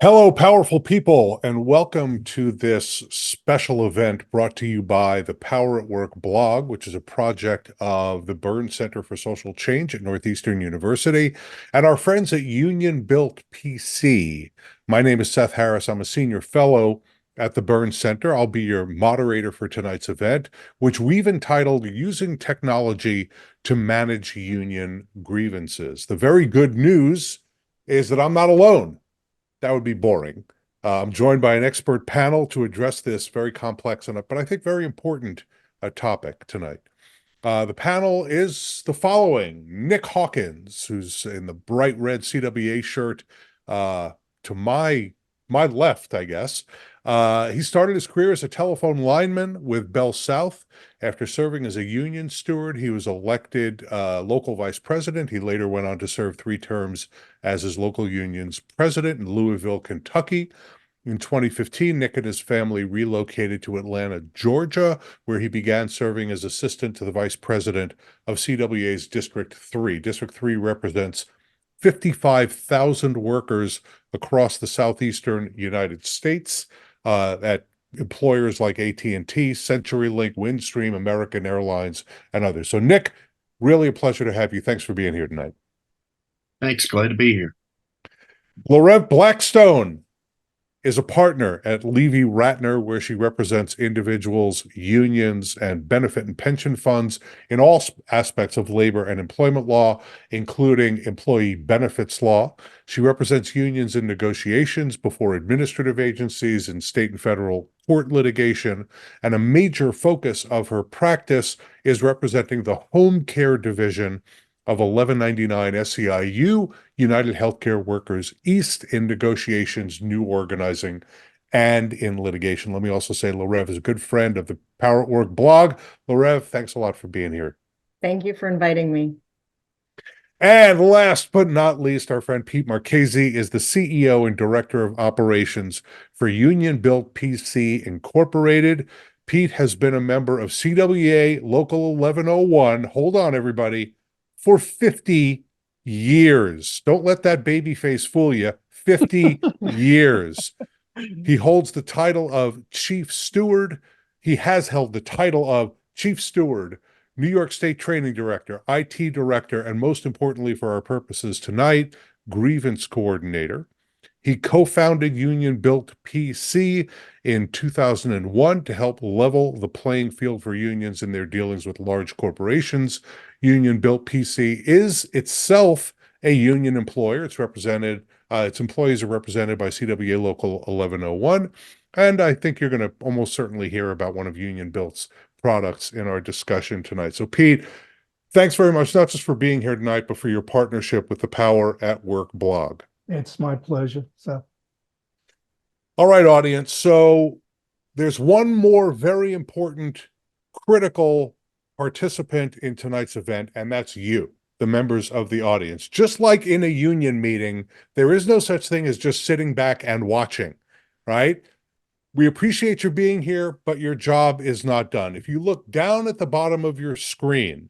Hello, powerful people, and welcome to this special event brought to you by the Power at Work blog, which is a project of the Burns Center for Social Change at Northeastern University, and our friends at Union Built PC. My name is Seth Harris. I'm a senior fellow at the Burns Center. I'll be your moderator for tonight's event, which we've entitled Using Technology to Manage Union Grievances. The very good news is that I'm not alone. That would be boring. I'm joined by an expert panel to address this very complex but I think very important topic tonight. The panel is the following: Nick Hawkins, who's in the bright red CWA shirt to my left, I guess. He started his career as a telephone lineman with Bell South. After serving as a union steward, he was elected local vice president. He later went on to serve 3 terms as his local union's president in Louisville, Kentucky. In 2015, Nick and his family relocated to Atlanta, Georgia, where he began serving as assistant to the vice president of CWA's District 3. District 3 represents 55,000 workers across the southeastern United States at employers like AT&T, CenturyLink, Windstream, American Airlines, and others. So, Nick, really a pleasure to have you. Thanks for being here tonight. Thanks. Glad to be here. Laureve Blackstone is a partner at Levy Ratner, where she represents individuals, unions, and benefit and pension funds in all aspects of labor and employment law, including employee benefits law. She represents unions in negotiations before administrative agencies in state and federal court litigation, and a major focus of her practice is representing the home care division of 1199 SEIU, United Healthcare Workers East, in negotiations, new organizing, and in litigation. Let me also say Laureve is a good friend of the Power at Work blog. Laureve, thanks a lot for being here. Thank you for inviting me. And last but not least, our friend Pete Marchese is the CEO and Director of Operations for Union Built PC Incorporated. Pete has been a member of CWA Local 1101. Hold on, everybody. For 50 years. Don't let that baby face fool you. 50 years. He holds the title of Chief Steward. He has held the title of Chief Steward, New York State Training Director, IT Director, and most importantly for our purposes tonight, Grievance Coordinator. He co-founded Union Built PC in 2001 to help level the playing field for unions in their dealings with large corporations. Union Built PC is itself a union employer. Its employees are represented by CWA Local 1101. And I think you're going to almost certainly hear about one of Union Built's products in our discussion tonight. So, Pete, thanks very much, not just for being here tonight, but for your partnership with the Power at Work blog. It's my pleasure. All right, audience. So there's one more very important, critical participant in tonight's event, and that's you, the members of the audience. Just like in a union meeting, there is no such thing as just sitting back and watching, right? We appreciate you being here, but your job is not done. If you look down at the bottom of your screen,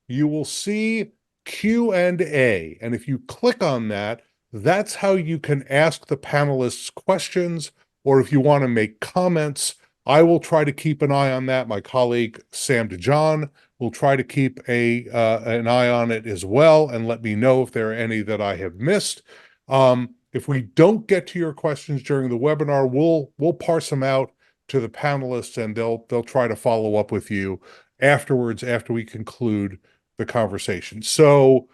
you will see Q&A, and if you click on that, that's how you can ask the panelists questions, or if you want to make comments. I will try to keep an eye on that. My colleague, Sam DeJohn, will try to keep an eye on it as well and let me know if there are any that I have missed. If we don't get to your questions during the webinar, we'll parse them out to the panelists, and they'll try to follow up with you afterwards after we conclude the conversation. So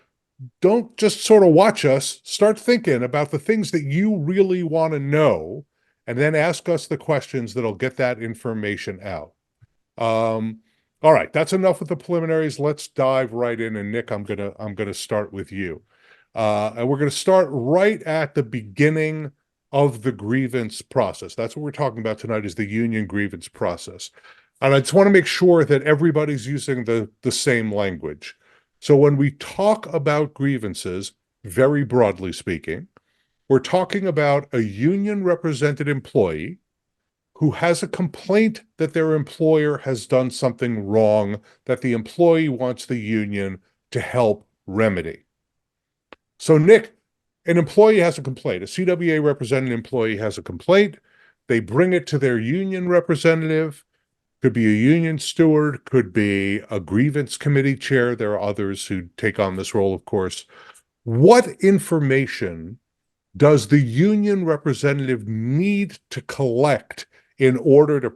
don't just sort of watch us. Start thinking about the things that you really want to know, and then ask us the questions that'll get that information out. All right, that's enough with the preliminaries. Let's dive right in. And Nick, I'm gonna start with you, and we're gonna start right at the beginning of the grievance process. That's what we're talking about tonight, is the union grievance process. And I just want to make sure that everybody's using the same language. So when we talk about grievances, very broadly speaking, we're talking about a union-represented employee who has a complaint that their employer has done something wrong that the employee wants the union to help remedy. So, Nick, an employee has a complaint, a CWA represented employee has a complaint, they bring it to their union representative, could be a union steward, could be a grievance committee chair. There are others who take on this role, of course. What information does the union representative need to collect in order to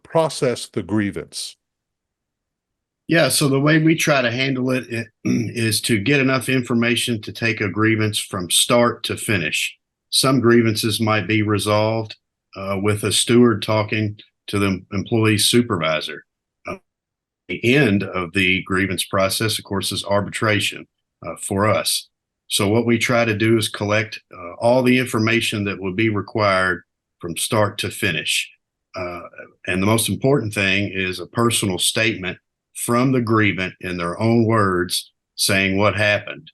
process the grievance? Yeah, so the way we try to handle it is to get enough information to take a grievance from start to finish. Some grievances might be resolved with a steward talking to the employee supervisor. The end of the grievance process, of course, is arbitration for us. So what we try to do is collect all the information that would be required from start to finish. And the most important thing is a personal statement from the grievant in their own words saying what happened.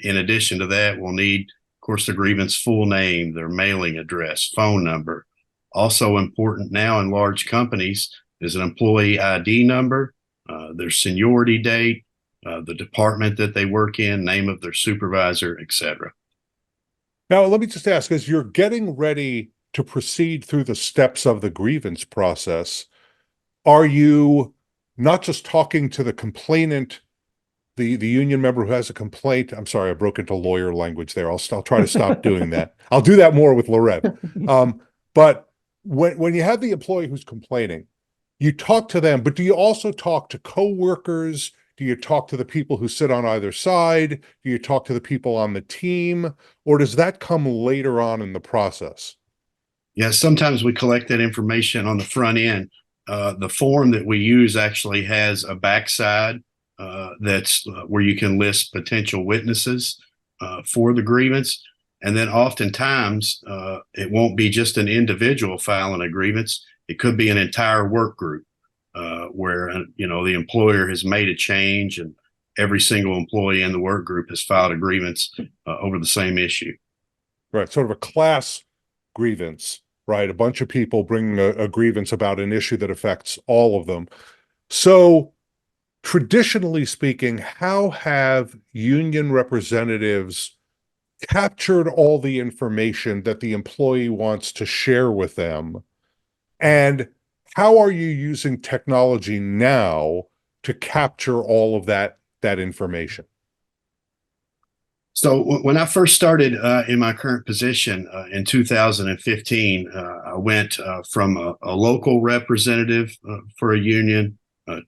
In addition to that, we'll need, of course, the grievant's full name, their mailing address, phone number. Also important now in large companies is an employee ID number, their seniority date, the department that they work in, name of their supervisor, etc. Now, let me just ask, as you're getting ready to proceed through the steps of the grievance process, are you not just talking to the complainant, the union member who has a complaint? I'm sorry, I broke into lawyer language there. I'll try to stop doing that. I'll do that more with Laureve. But when you have the employee who's complaining, you talk to them, but do you also talk to coworkers? Do you talk to the people who sit on either side? Do you talk to the people on the team? Or does that come later on in the process? Yeah, sometimes we collect that information on the front end. The form that we use actually has a backside that's where you can list potential witnesses for the grievance. And then oftentimes it won't be just an individual filing a grievance. It could be an entire work group where, the employer has made a change and every single employee in the work group has filed a grievance over the same issue. Right, sort of a class grievance, right? A bunch of people bringing a grievance about an issue that affects all of them. So traditionally speaking, how have union representatives captured all the information that the employee wants to share with them? And how are you using technology now to capture all of that information? So when I first started in my current position in 2015, I went from a local representative for a union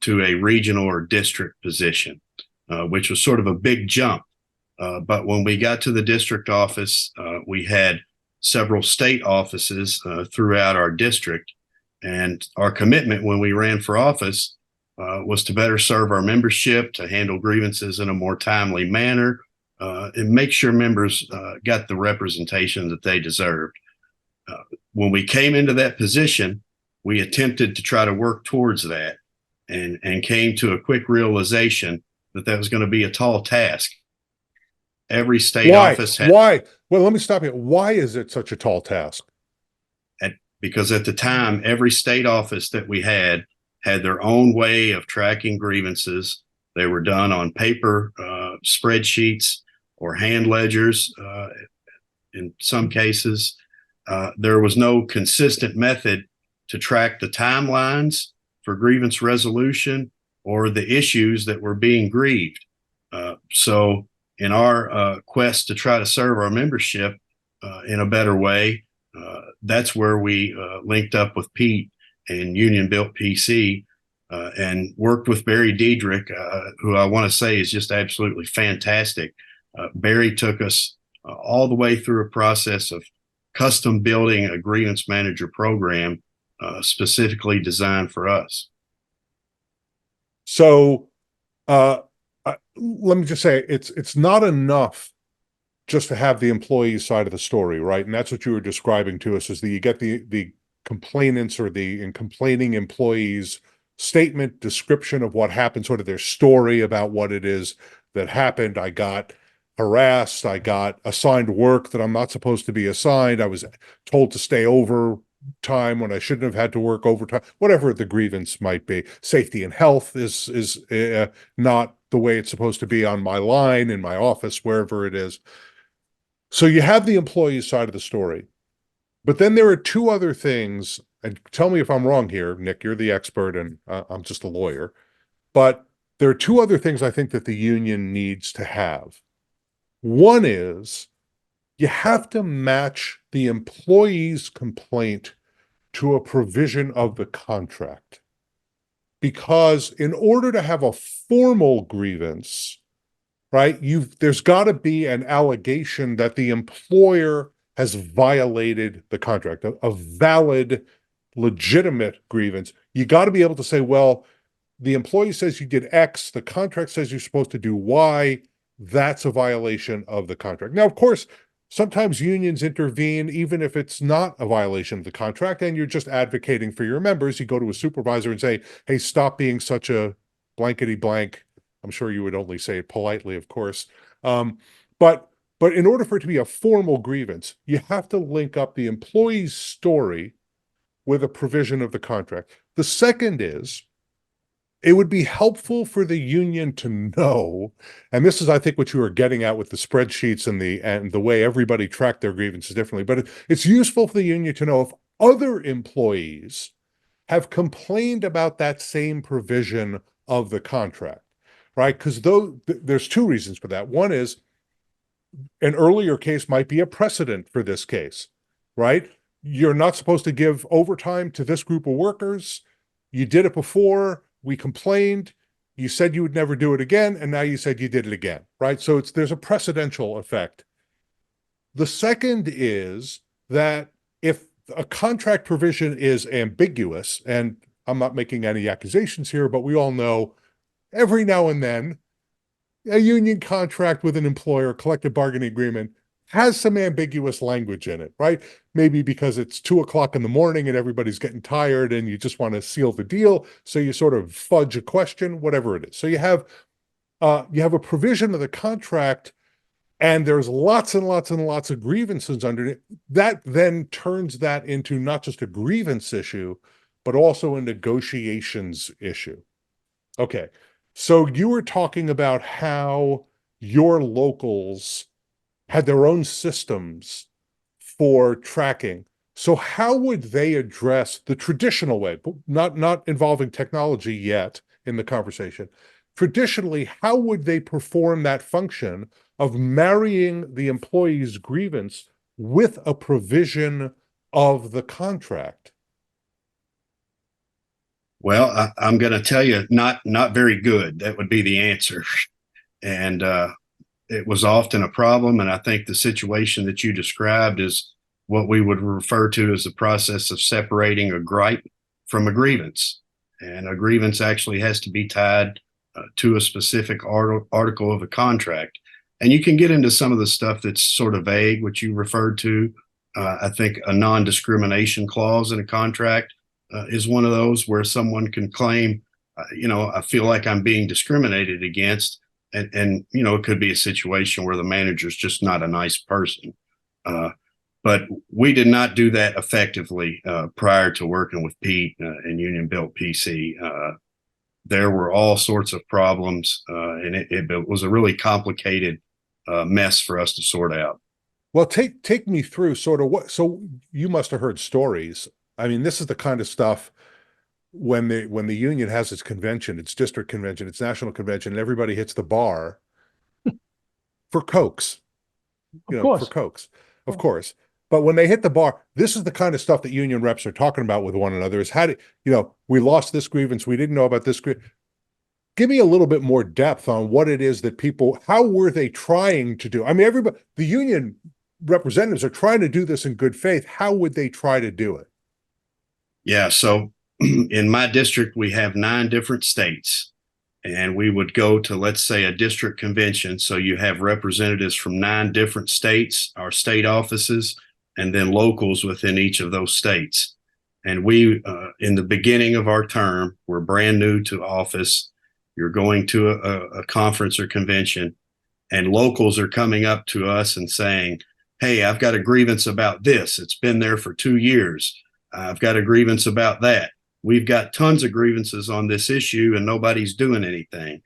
to a regional or district position, which was sort of a big jump. But when we got to the district office, we had several state offices throughout our district. And our commitment when we ran for office was to better serve our membership, to handle grievances in a more timely manner, and make sure members got the representation that they deserved. When we came into that position, we attempted to try to work towards that and came to a quick realization that that was going to be a tall task. Every state office had— Why? Well, let me stop you. Why is it such a tall task? Because at the time, every state office that we had their own way of tracking grievances. They were done on paper spreadsheets or hand ledgers in some cases. There was no consistent method to track the timelines for grievance resolution or the issues that were being grieved. So in our quest to try to serve our membership in a better way, that's where we linked up with Pete and Union Built PC and worked with Barry Diedrich, who I want to say is just absolutely fantastic. Barry took us all the way through a process of custom building a Grievance Manager program specifically designed for us. So let me just say, it's not enough just to have the employee side of the story, right? And that's what you were describing to us, is that you get the complainants or the complaining employees' statement, description of what happened, sort of their story about what it is that happened. I got harassed. I got assigned work that I'm not supposed to be assigned. I was told to stay overtime when I shouldn't have had to work overtime, whatever the grievance might be. Safety and health is not the way it's supposed to be on my line, in my office, wherever it is. So you have the employee side of the story, but then there are two other things, and tell me if I'm wrong here, Nick, you're the expert and I'm just a lawyer, but there are two other things I think that the union needs to have. One is you have to match the employee's complaint to a provision of the contract. Because in order to have a formal grievance, right, there's got to be an allegation that the employer has violated the contract, a valid, legitimate grievance. You got to be able to say, well, the employee says you did X, the contract says you're supposed to do Y, that's a violation of the contract. Now, of course, sometimes unions intervene, even if it's not a violation of the contract, and you're just advocating for your members. You go to a supervisor and say, hey, stop being such a blankety blank. I'm sure you would only say it politely, of course. But in order for it to be a formal grievance, you have to link up the employee's story with a provision of the contract. The second is, it would be helpful for the union to know, and this is, I think, what you were getting at with the spreadsheets and the way everybody tracked their grievances differently, but it's useful for the union to know if other employees have complained about that same provision of the contract, right? Because there's two reasons for that. One is an earlier case might be a precedent for this case, right? You're not supposed to give overtime to this group of workers. You did it before. We complained, you said you would never do it again, and now you said you did it again, right? So there's a precedential effect. The second is that if a contract provision is ambiguous, and I'm not making any accusations here, but we all know every now and then a union contract with an employer, collective bargaining agreement, has some ambiguous language in it, right? Maybe because it's 2:00 in the morning and everybody's getting tired and you just want to seal the deal. So you sort of fudge a question, whatever it is. So you have a provision of the contract and there's lots and lots and lots of grievances under it. That then turns that into not just a grievance issue, but also a negotiations issue. Okay. So you were talking about how your locals had their own systems for tracking. So how would they address the traditional way, not involving technology yet in the conversation? Traditionally, how would they perform that function of marrying the employee's grievance with a provision of the contract? Well, I'm going to tell you, not very good. That would be the answer. And it was often a problem. And I think the situation that you described is what we would refer to as the process of separating a gripe from a grievance. And a grievance actually has to be tied to a specific article of a contract. And you can get into some of the stuff that's sort of vague, which you referred to. I think a non-discrimination clause in a contract is one of those where someone can claim, I feel like I'm being discriminated against. And it could be a situation where the manager's just not a nice person. But we did not do that effectively prior to working with Pete and Union Built PC. There were all sorts of problems, and it was a really complicated mess for us to sort out. Well, take me through sort of what. So you must have heard stories. I mean, this is the kind of stuff when the union has its convention, its district convention, its national convention, and everybody hits the bar for Cokes, for Cokes, of course. But when they hit the bar, this is the kind of stuff that union reps are talking about with one another is we lost this grievance. We didn't know about this grievance. Give me a little bit more depth on what it is that how were they trying to do? I mean, the union representatives are trying to do this in good faith. How would they try to do it? Yeah. So in my district, we have 9 different states, and we would go to, let's say, a district convention. So you have representatives from 9 different states, our state offices, and then locals within each of those states. And we, in the beginning of our term, we're brand new to office. You're going to a conference or convention, and locals are coming up to us and saying, hey, I've got a grievance about this. It's been there for 2 years. I've got a grievance about that. We've got tons of grievances on this issue and nobody's doing anything.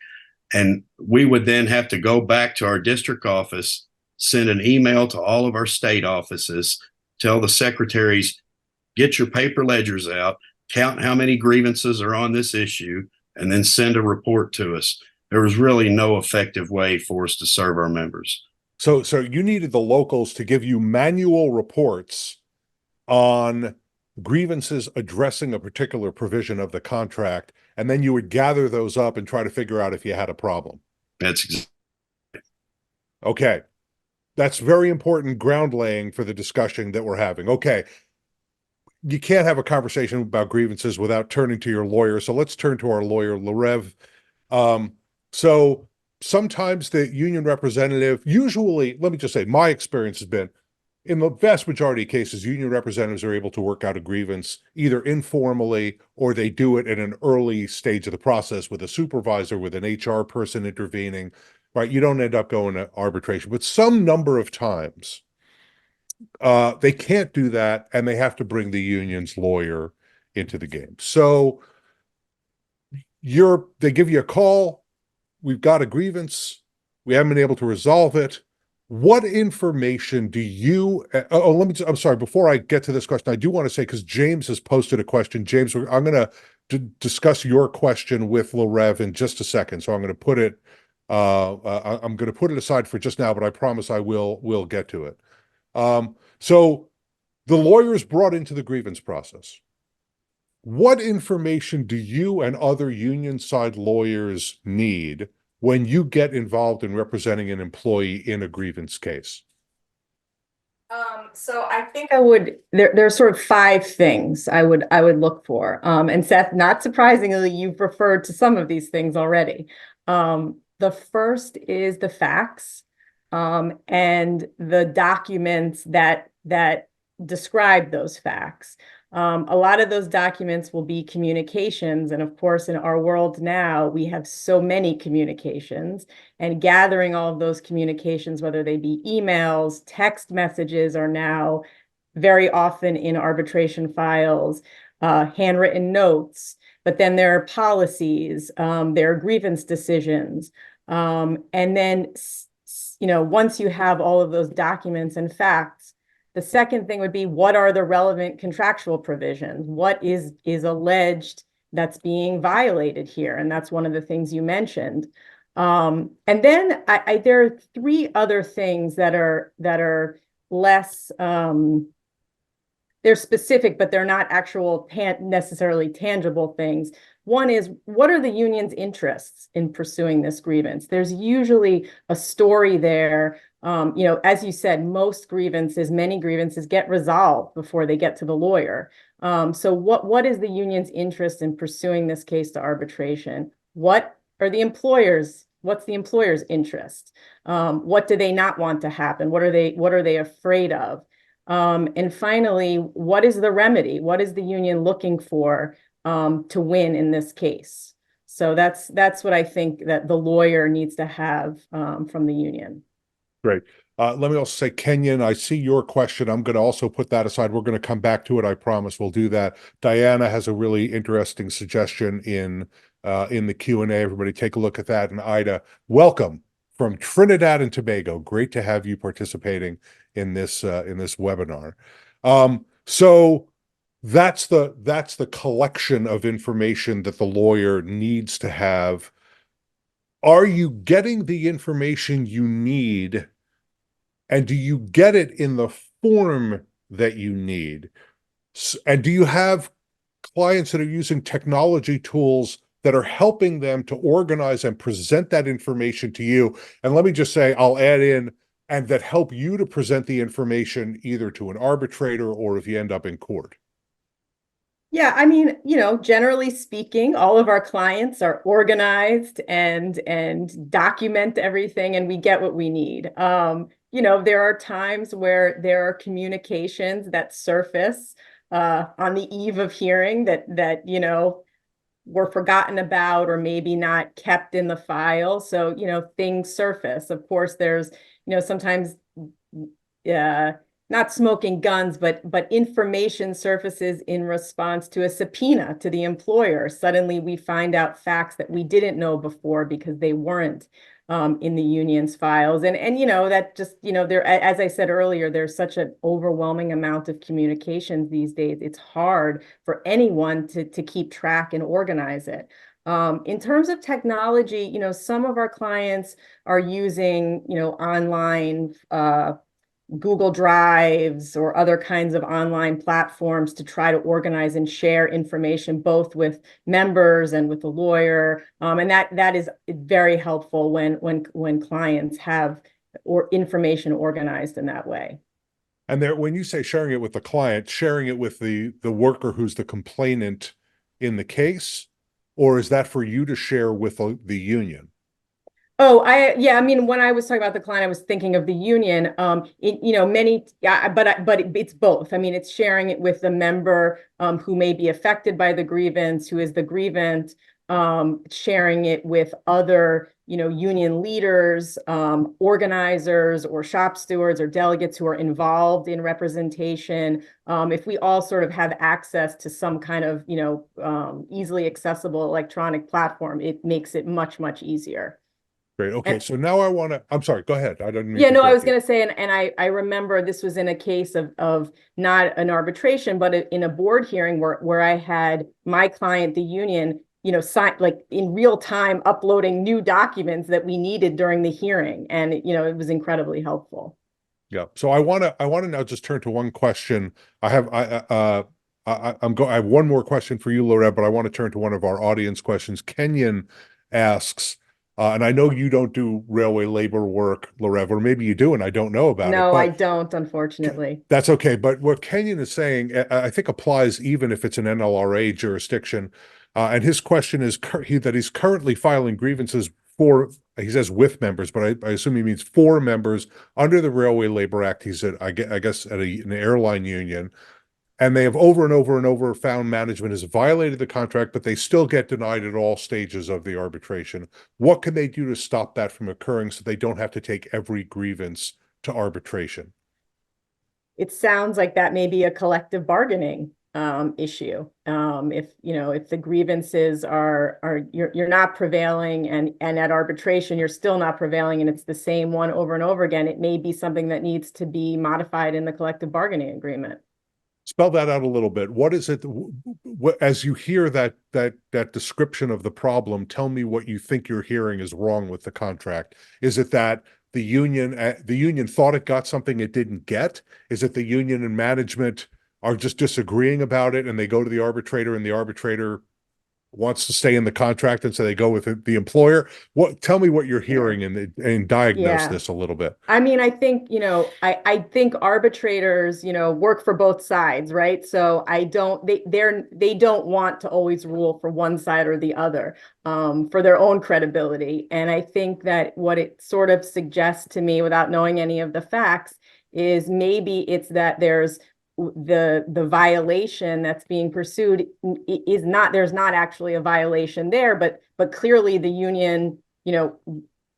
And we would then have to go back to our district office send an email to all of our state offices, tell the secretaries, get your paper ledgers out, count how many grievances are on this issue, and then send a report to us. There was really no effective way for us to serve our members. So you needed the locals to give you manual reports on grievances addressing a particular provision of the contract, and then you would gather those up and try to figure out if you had a problem. That's okay. That's very important ground laying for the discussion that we're having. Okay. You can't have a conversation about grievances without turning to your lawyer. So let's turn to our lawyer, Laureve. So sometimes the union representative, usually, let me just say, my experience has been, in the vast majority of cases, union representatives are able to work out a grievance either informally or they do it at an early stage of the process with a supervisor, with an HR person intervening, right? You don't end up going to arbitration, but some number of times they can't do that and they have to bring the union's lawyer into the game. So they give you a call. We've got a grievance. We haven't been able to resolve it. What information do you, I'm sorry, before I get to this question, I do want to say, because James has posted a question. James, I'm going to discuss your question with Laureve in just a second. So I'm going to put it, aside for just now, but I promise I will get to it. So the lawyer is brought into the grievance process. What information do you and other union side lawyers need when you get involved in representing an employee in a grievance case? So I think there are sort of 5 things I would look for. And Seth, not surprisingly, you've referred to some of these things already. The first is the facts, and the documents that describe those facts. A lot of those documents will be communications. And of course, in our world now, we have so many communications, and gathering all of those communications, whether they be emails, text messages, are now very often in arbitration files, handwritten notes, but then there are policies, there are grievance decisions. And then, once you have all of those documents and facts, the second thing would be, what are the relevant contractual provisions? What is alleged that's being violated here? And that's one of the things you mentioned. And then there are 3 other things that are less, they're specific, but they're not actual necessarily tangible things. One is, what are the union's interests in pursuing this grievance? There's usually a story there. As you said, many grievances get resolved before they get to the lawyer. So what is the union's interest in pursuing this case to arbitration? What's the employer's interest? What do they not want to happen? What are they afraid of? And finally, what is the remedy? What is the union looking for to win in this case? So that's what I think that the lawyer needs to have from the union. Great. Let me also say, Kenyon, I see your question. I'm going to also put that aside. We're going to come back to it. I promise we'll do that. Diana has a really interesting suggestion in the Q&A. Everybody take a look at that. And Ida, welcome from Trinidad and Tobago. Great to have you participating in this webinar. So that's the collection of information that the lawyer needs to have. Are you getting the information you need, and do you get it in the form that you need? And do you have clients that are using technology tools that are helping them to organize and present that information to you? And let me just say, I'll add in, and that help you to present the information either to an arbitrator or if you end up in court. Yeah, I mean, generally speaking, all of our clients are organized and document everything, and we get what we need. There are times where there are communications that surface on the eve of hearing that were forgotten about or maybe not kept in the file. So, things surface. Of course, there's, sometimes not smoking guns, but information surfaces in response to a subpoena to the employer. Suddenly we find out facts that we didn't know before because they weren't in the union's files. And that just, there, as I said earlier, there's such an overwhelming amount of communications these days. It's hard for anyone to keep track and organize it. In terms of technology, some of our clients are using, online Google Drives or other kinds of online platforms to try to organize and share information both with members and with the lawyer. And that is very helpful when clients have information organized in that way. And there, when you say sharing it with the client, sharing it with the worker who's the complainant in the case, or is that for you to share with the union? Oh, I mean, when I was talking about the client, I was thinking of the union. But it's both. I mean, it's sharing it with the member who may be affected by the grievance, who is the grievant, sharing it with other, union leaders, organizers, or shop stewards or delegates who are involved in representation. If we all sort of have access to some kind of, easily accessible electronic platform, it makes it much, much easier. Great. Okay. So now I'm sorry, go ahead. I didn't mean Yeah, to no, I was interrupt you. going to say, and I remember this was in a case of not an arbitration, but in a board hearing where I had my client, the union, sign, like in real time uploading new documents that we needed during the hearing. And, it was incredibly helpful. Yeah. So I want to now just turn to one question. I have one more question for you, Laureve, but I want to turn to one of our audience questions. Kenyon asks, and I know you don't do railway labor work, Laureve, or maybe you do, and I don't know about it. No, I But don't, unfortunately. that's okay. But what Kenyon is saying, I think applies even if it's an NLRA jurisdiction. And his question is that he's currently filing grievances for, he says with members, but I assume he means for members under the Railway Labor Act. He's at, I guess, at an airline union. And they have over and over and over found management has violated the contract, but they still get denied at all stages of the arbitration. What can they do to stop that from occurring so they don't have to take every grievance to arbitration? It sounds like that may be a collective bargaining issue. If the grievances are you're not prevailing and at arbitration you're still not prevailing and it's the same one over and over again, it may be something that needs to be modified in the collective bargaining agreement. Spell that out a little bit. What is it, as you hear that description of the problem, tell me what you think you're hearing is wrong with the contract. Is it that the union thought it got something it didn't get? Is it the union and management are just disagreeing about it and they go to the arbitrator and the arbitrator wants to stay in the contract and so they go with the employer? Tell me what you're hearing and diagnose this a little bit. I mean, I think, I think arbitrators, work for both sides, right? So they don't want to always rule for one side or the other, for their own credibility. And I think that what it sort of suggests to me, without knowing any of the facts, is maybe it's that there's the violation that's being pursued there's not actually a violation there, but clearly the union,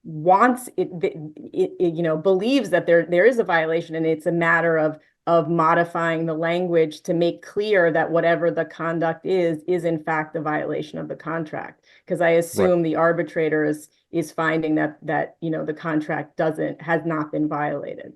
wants it, believes that there is a violation, and it's a matter of modifying the language to make clear that whatever the conduct is in fact a violation of the contract. Because I assume the arbitrator is finding that the contract has not been violated.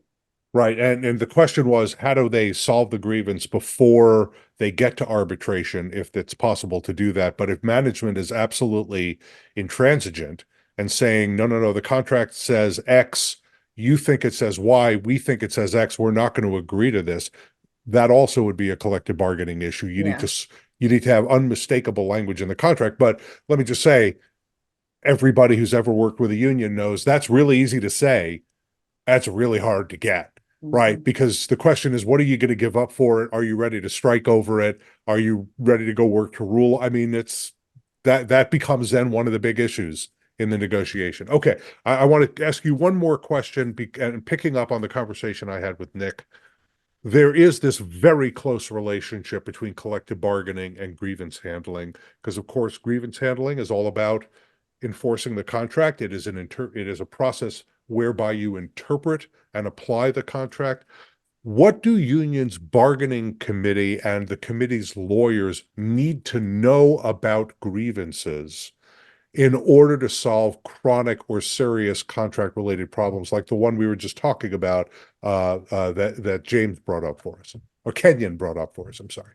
Right. And the question was, how do they solve the grievance before they get to arbitration, if it's possible to do that? But if management is absolutely intransigent and saying, no, the contract says X, you think it says Y, we think it says X, we're not going to agree to this, that also would be a collective bargaining issue. You need to have unmistakable language in the contract. But let me just say, everybody who's ever worked with a union knows that's really easy to say. That's really hard to get. Right. Because the question is, what are you going to give up for it? Are you ready to strike over it? Are you ready to go work to rule? I mean, that becomes then one of the big issues in the negotiation. Okay. I want to ask you one more question, and picking up on the conversation I had with Nick. There is this very close relationship between collective bargaining and grievance handling, because of course, grievance handling is all about enforcing the contract. It is a process whereby you interpret and apply the contract. What do unions bargaining committee and the committee's lawyers need to know about grievances in order to solve chronic or serious contract related problems like the one we were just talking about that James brought up for us, or Kenyon brought up for us. I'm sorry.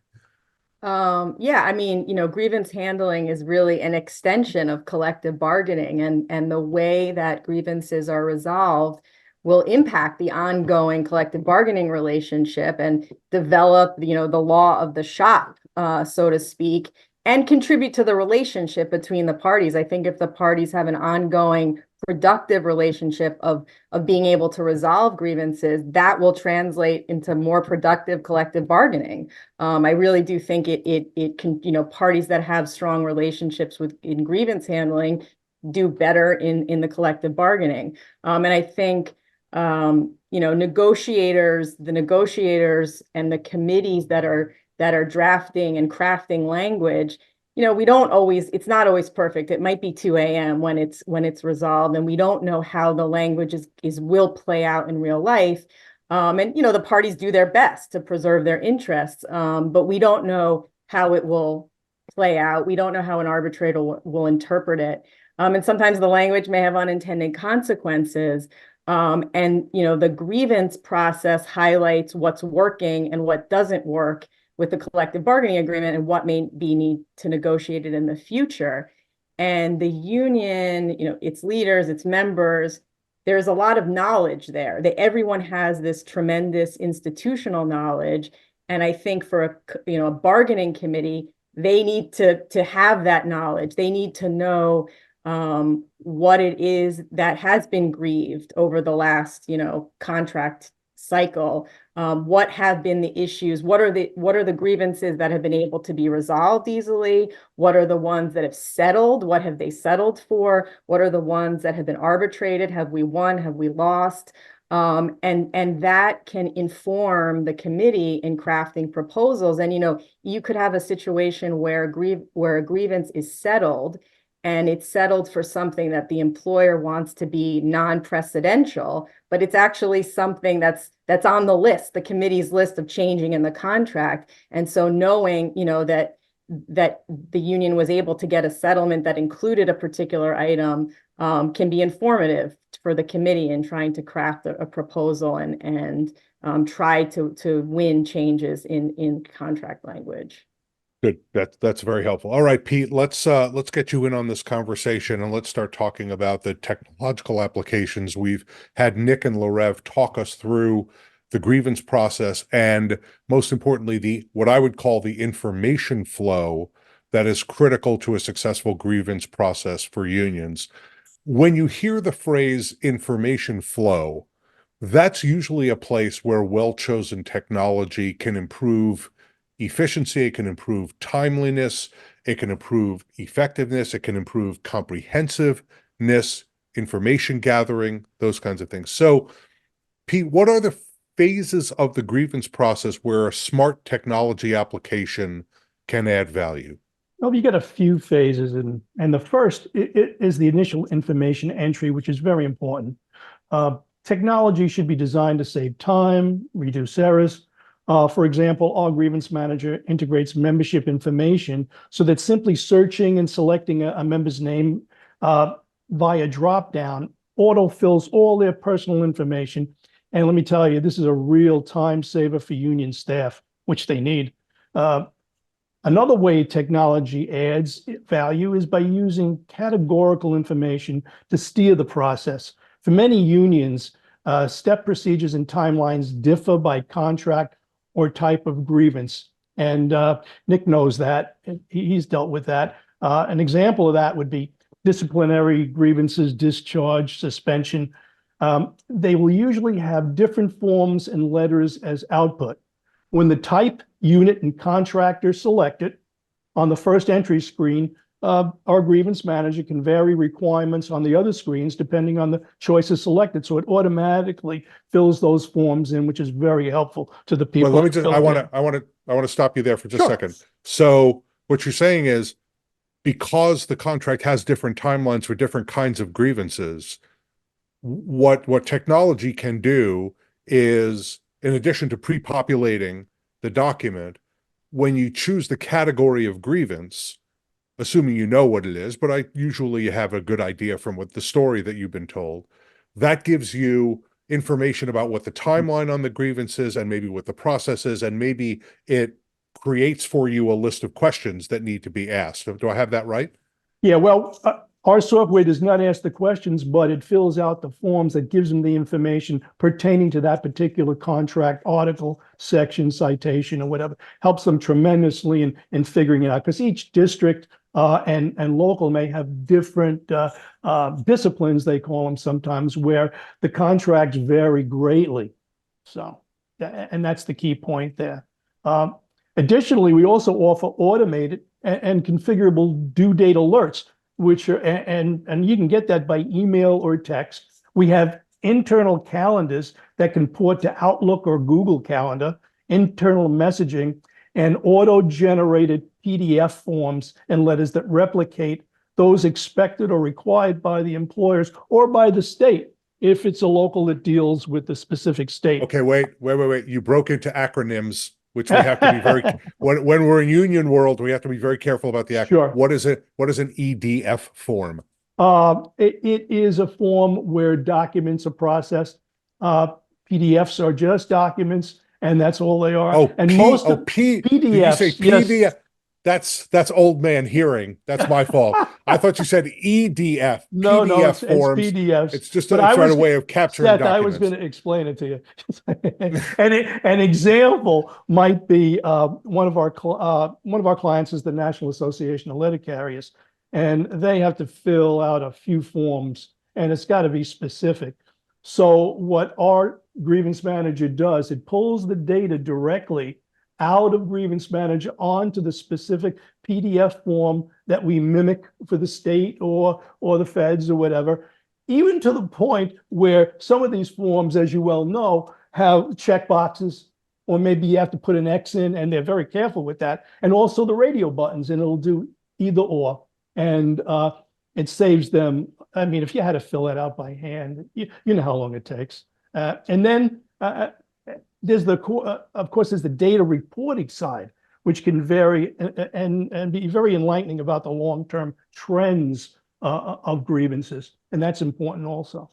Yeah, I mean, grievance handling is really an extension of collective bargaining, and the way that grievances are resolved will impact the ongoing collective bargaining relationship and develop, the law of the shop, so to speak, and contribute to the relationship between the parties. I think if the parties have an ongoing productive relationship of being able to resolve grievances, that will translate into more productive collective bargaining. I really do think it can, parties that have strong relationships in grievance handling do better in the collective bargaining. And I think negotiators and the committees that are drafting and crafting language, it's not always perfect. It might be 2 a.m. when it's resolved, and we don't know how the language will play out in real life. And the parties do their best to preserve their interests, but we don't know how it will play out. We don't know how an arbitrator will interpret it. And sometimes the language may have unintended consequences. And the grievance process highlights what's working and what doesn't work with the collective bargaining agreement and what may be need to negotiate it in the future. And the union, its leaders, its members, there's a lot of knowledge there. Everyone has this tremendous institutional knowledge. And I think for a bargaining committee, they need to have that knowledge. They need to know what it is that has been grieved over the last, contract cycle. What have been the issues? What are the grievances that have been able to be resolved easily? What are the ones that have settled? What have they settled for? What are the ones that have been arbitrated? Have we won? Have we lost? And that can inform the committee in crafting proposals. And you could have a situation where a grievance is settled, and it's settled for something that the employer wants to be non-precedential, but it's actually something that's on the list, the committee's list of changing in the contract. And so knowing, that the union was able to get a settlement that included a particular item can be informative for the committee in trying to craft a proposal and try to win changes in contract language. Good. That's very helpful. All right, Pete, let's get you in on this conversation and let's start talking about the technological applications. We've had Nick and Laureve talk us through the grievance process and, most importantly, what I would call the information flow that is critical to a successful grievance process for unions. When you hear the phrase information flow, that's usually a place where well-chosen technology can improve efficiency, it can improve timeliness, it can improve effectiveness, it can improve comprehensiveness, information gathering, those kinds of things. So, Pete, what are the phases of the grievance process where a smart technology application can add value? Well, you got a few phases, and the first is the initial information entry, which is very important. Technology should be designed to save time, reduce errors. For example, our Grievance Manager integrates membership information so that simply searching and selecting a member's name via dropdown auto-fills all their personal information. And let me tell you, this is a real time saver for union staff, which they need. Another way technology adds value is by using categorical information to steer the process. For many unions, step procedures and timelines differ by contract or type of grievance. And Nick knows that. He's dealt with that. An example of that would be disciplinary grievances, discharge, suspension. They will usually have different forms and letters as output. When the type, unit, and contract are selected on the first entry screen, our Grievance Manager can vary requirements on the other screens depending on the choices selected. So it automatically fills those forms in, which is very helpful to the people. Well, let me just, I want to stop you there for just a second. So what you're saying is, because the contract has different timelines for different kinds of grievances, what technology can do is, in addition to pre-populating the document, when you choose the category of grievance, assuming you know what it is, but I usually have a good idea from what the story that you've been told. That gives you information about what the timeline on the grievance is and maybe what the process is, and maybe it creates for you a list of questions that need to be asked. Do I have that right? Yeah, well, our software does not ask the questions, but it fills out the forms that gives them the information pertaining to that particular contract, article, section, citation, or whatever. Helps them tremendously in figuring it out, because each district and local may have different disciplines, they call them sometimes, where the contracts vary greatly. So, and that's the key point there. Additionally, we also offer automated and configurable due date alerts, which are, and you can get that by email or text. We have internal calendars that can port to Outlook or Google Calendar, internal messaging, and auto-generated PDF forms and letters that replicate those expected or required by the employers or by the state, if it's a local that deals with the specific state. Okay, wait. You broke into acronyms, which we have to be very, when we're in union world, we have to be very careful about the acronym. Sure. What is it? What is an EDF form? It is a form where documents are processed. PDFs are just documents, and that's all they are. Oh, and PDFs. Did you say PDF? Yes. That's old man hearing. That's my fault. I thought you said EDF. No, PDF it's forms. PDFs. It's just But a way of capturing Seth, documents. I was going to explain it to you. An example might be one of our clients is the National Association of Letter Carriers, and they have to fill out a few forms, and it's got to be specific. So what our Grievance Manager does, it pulls the data directly out of Grievance Manager onto the specific PDF form that we mimic for the state or the feds or whatever, even to the point where some of these forms, as you well know, have check boxes, or maybe you have to put an X in, and they're very careful with that, and also the radio buttons, and it'll do either or. And it saves them. I mean, if you had to fill that out by hand, you know how long it takes. And then there's of course, there's the data reporting side, which can vary and be very enlightening about the long-term trends of grievances. And that's important also.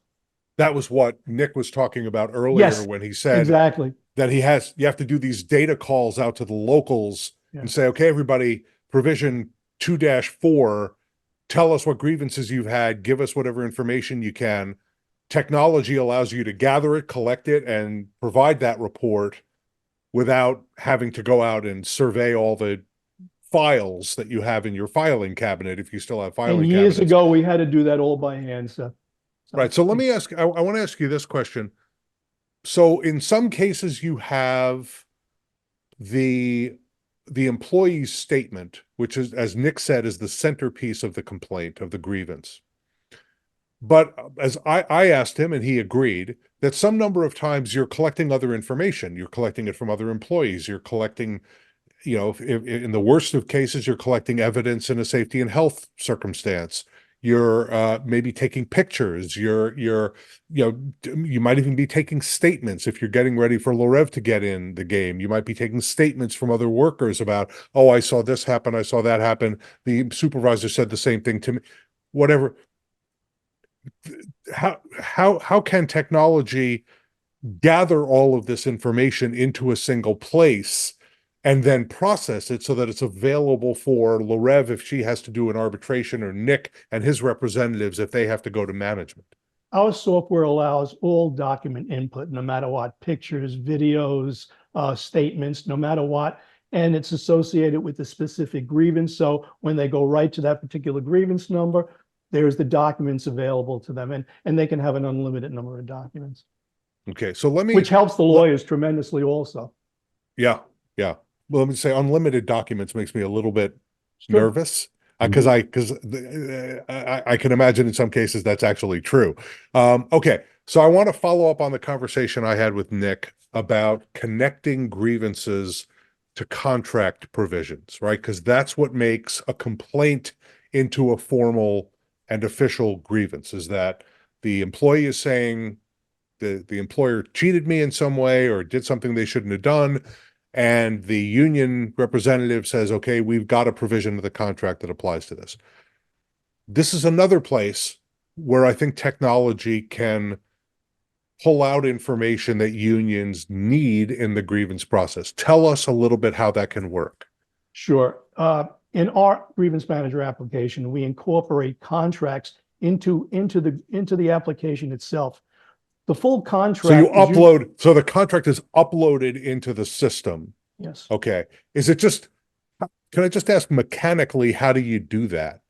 That was what Nick was talking about earlier, Yes, when he said exactly that you have to do these data calls out to the locals and say, okay, everybody, provision 2-4, tell us what grievances you've had, give us whatever information you can. Technology allows you to gather it, collect it, and provide that report without having to go out and survey all the files that you have in your filing cabinet, if you still have filing And years cabinets. ago, we had to do that all by hand. So Right. So let me ask, I want to ask you this question. So in some cases you have the employee's statement, which is, as Nick said, is the centerpiece of the complaint, of the grievance. But as I asked him, and he agreed, that some number of times you're collecting other information. You're collecting it from other employees. You're collecting, you know, if in the worst of cases, you're collecting evidence in a safety and health circumstance. You're maybe taking pictures. You might even be taking statements if you're getting ready for Laureve to get in the game. You might be taking statements from other workers about, oh, I saw this happen, I saw that happen. The supervisor said the same thing to me. Whatever. How can technology gather all of this information into a single place and then process it so that it's available for Laureve if she has to do an arbitration, or Nick and his representatives if they have to go to management? Our software allows all document input, no matter what, pictures, videos, statements, no matter what, and it's associated with the specific grievance. So when they go right to that particular grievance number, there's the documents available to them, and they can have an unlimited number of documents. Okay, so which helps the lawyers tremendously also. Yeah. Well, let me say, unlimited documents makes me a little bit Sure. nervous, because I can imagine in some cases that's actually true. Okay, so I want to follow up on the conversation I had with Nick about connecting grievances to contract provisions, right? Because that's what makes a complaint into a formal and official grievance, is that the employee is saying the employer cheated me in some way or did something they shouldn't have done. and the union representative says, okay, we've got a provision of the contract that applies to this. This is another place where I think technology can pull out information that unions need in the grievance process. Tell us a little bit how that can work. Sure. In our Grievance Manager application, we incorporate contracts into the application itself. The full contract. So you upload, so the contract is uploaded into the system. Yes. Okay. Is it just, can I just ask mechanically, how do you do that?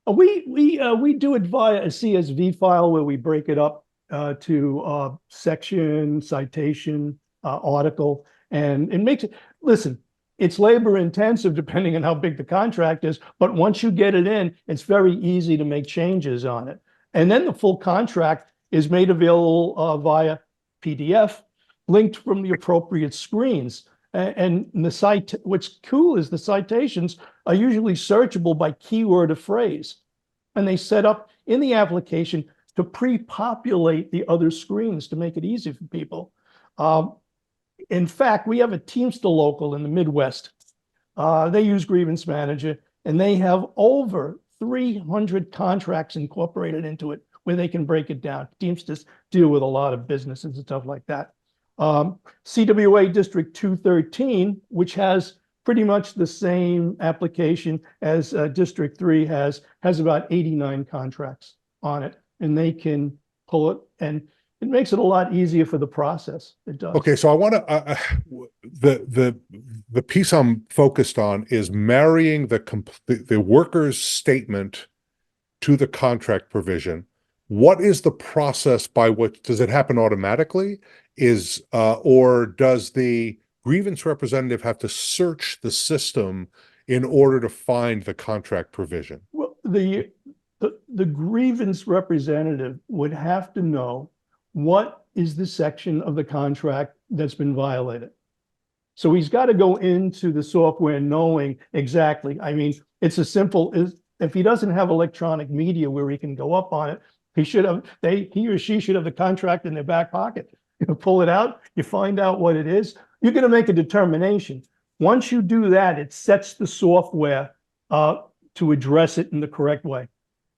We do it via a CSV file where we break it up to section, citation, article, and it makes it, listen, it's labor intensive depending on how big the contract is, but once you get it in, it's very easy to make changes on it. And then the full contract is made available via PDF, linked from the appropriate screens. And the site, what's cool is the citations are usually searchable by keyword or phrase. And they set up in the application to pre-populate the other screens to make it easy for people. In fact, we have a Teamster local in the Midwest. They use Grievance Manager, and they have over 300 contracts incorporated into it where they can break it down. Teamsters deal with a lot of businesses and stuff like that. CWA District 213, which has pretty much the same application as District 3 has about 89 contracts on it, and they can pull it, and it makes it a lot easier for the process. It does. Okay, so I want to the piece I'm focused on is marrying the worker's statement to the contract provision. What is the process by which, does it happen automatically? Or does the grievance representative have to search the system in order to find the contract provision? Well, the grievance representative would have to know what is the section of the contract that's been violated. So he's got to go into the software knowing exactly. I mean, it's as simple as, if he doesn't have electronic media where he can go up on it, he or she should have the contract in their back pocket. You pull it out, you find out what it is. You're going to make a determination. Once you do that, it sets the software to address it in the correct way.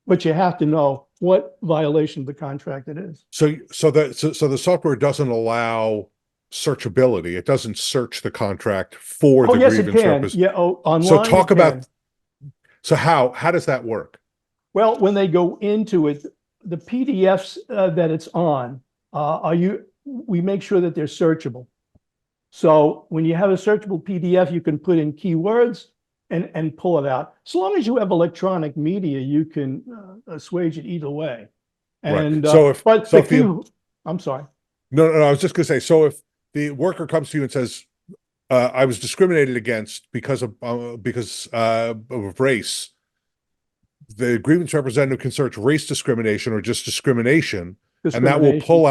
But you have to know what violation of the contract it is. So the software doesn't allow searchability. It doesn't search the contract for the yes, grievance it can. representative. Yeah. Oh, online. So talk it can. about, so how does that work? Well, when they go into it, the PDFs that it's on, we make sure that they're searchable. So when you have a searchable PDF, you can put in keywords and pull it out. As long as you have electronic media, you can assuage it either way. And right. I'm sorry. No, I was just going to say, so if the worker comes to you and says, I was discriminated against because of race, the grievance representative can search race discrimination or just discrimination, and that will pull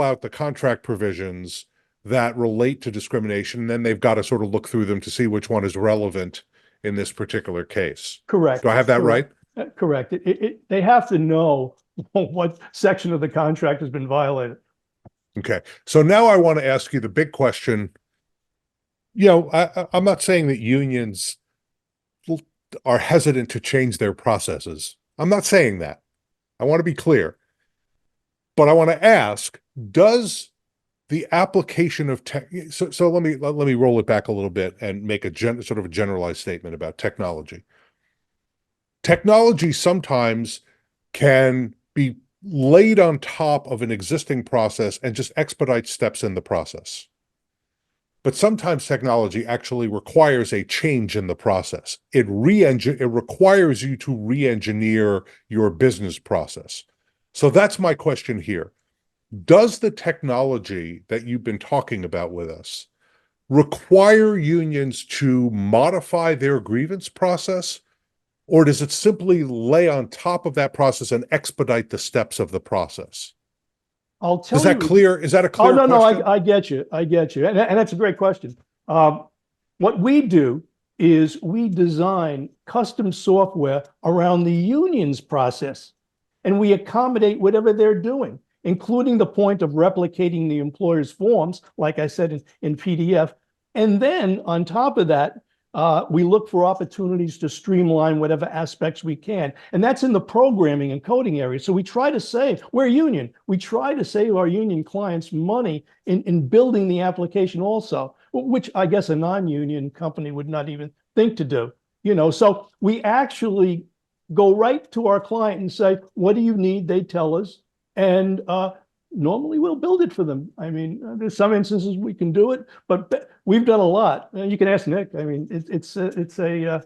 out the contract provisions that relate to discrimination. And then they've got to sort of look through them to see which one is relevant in this particular case. Correct. Do I have that right? Correct. They have to know what section of the contract has been violated. Okay. So now I want to ask you the big question. You know, I'm not saying that unions are hesitant to change their processes. I'm not saying that. I want to be clear. But I want to ask, does the application of tech, so let me roll it back a little bit and make a sort of a generalized statement about technology. Technology sometimes can be laid on top of an existing process and just expedite steps in the process. But sometimes technology actually requires a change in the process. It requires you to re-engineer your business process. So that's my question here. Does the technology that you've been talking about with us require unions to modify their grievance process, or does it simply lay on top of that process and expedite the steps of the process? I'll tell you. Is that clear? Is that a clear question? No, I get you. I get you. And that's a great question. What we do is we design custom software around the union's process, and we accommodate whatever they're doing, including the point of replicating the employer's forms, like I said in PDF, And then on top of that, we look for opportunities to streamline whatever aspects we can. And that's in the programming and coding area. So we try to save, we're a union, we try to save our union clients money in building the application also, which I guess a non-union company would not even think to do. So we actually go right to our client and say, what do you need? They tell us. And normally we'll build it for them. I mean, there's some instances we can do it, but we've done a lot. You can ask Nick. I mean, it's a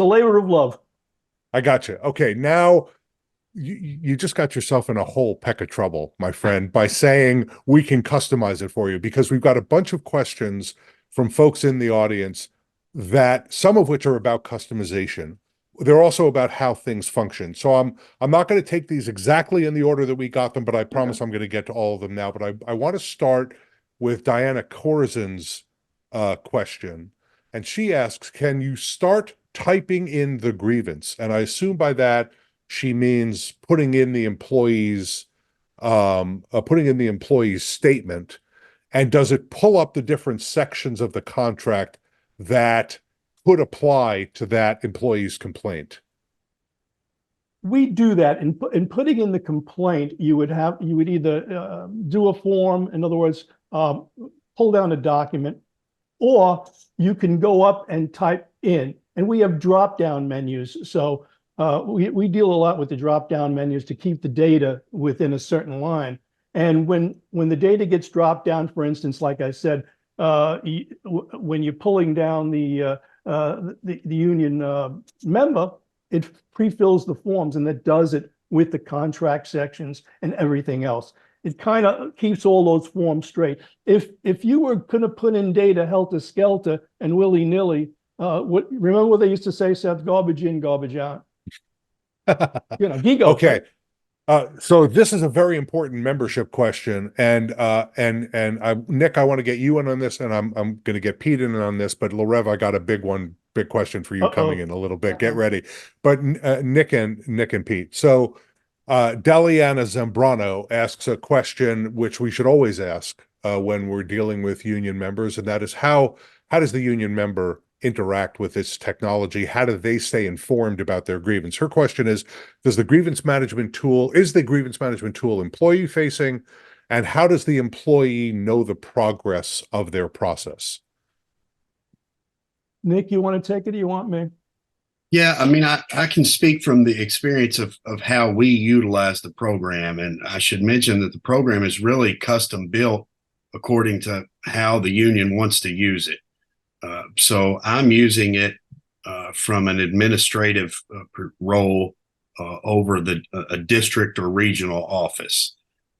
labor of love. I got you. Okay, now you just got yourself in a whole peck of trouble, my friend, by saying we can customize it for you, because we've got a bunch of questions from folks in the audience, that some of which are about customization. They're also about how things function. So I'm not going to take these exactly in the order that we got them, but I promise I'm going to get to all of them now. But I want to start with Diana Corzin's question. And she asks, can you start typing in the grievance? And I assume by that she means putting in the employee's statement. And does it pull up the different sections of the contract that could apply to that employee's complaint? We do that in putting in the complaint. You would either do a form, in other words, pull down a document, or you can go up and type in. And we have drop-down menus. So we deal a lot with the drop-down menus to keep the data within a certain line. And when the data gets dropped down, for instance, like I said, when you're pulling down the union member, it pre-fills the forms, and that does it with the contract sections and everything else. It kind of keeps all those forms straight. If you were going to put in data helter-skelter and willy-nilly, remember what they used to say, Seth? Garbage in, garbage out. Gigo. Okay. So this is a very important membership question, and Nick, I want to get you in on this, and I'm going to get Pete in on this, but Laureve, I got a big question for you coming in a little bit. Get ready. But Nick and Pete. So Deliana Zambrano asks a question which we should always ask when we're dealing with union members, and that is how does the union member interact with this technology? How do they stay informed about their grievance? Her question is the grievance management tool employee facing, and how does the employee know the progress of their process? Nick, you want to take it, or you want me? Yeah, I mean, I can speak from the experience of how we utilize the program. And I should mention that the program is really custom built according to how the union wants to use it. So I'm using it from an administrative role over a district or regional office.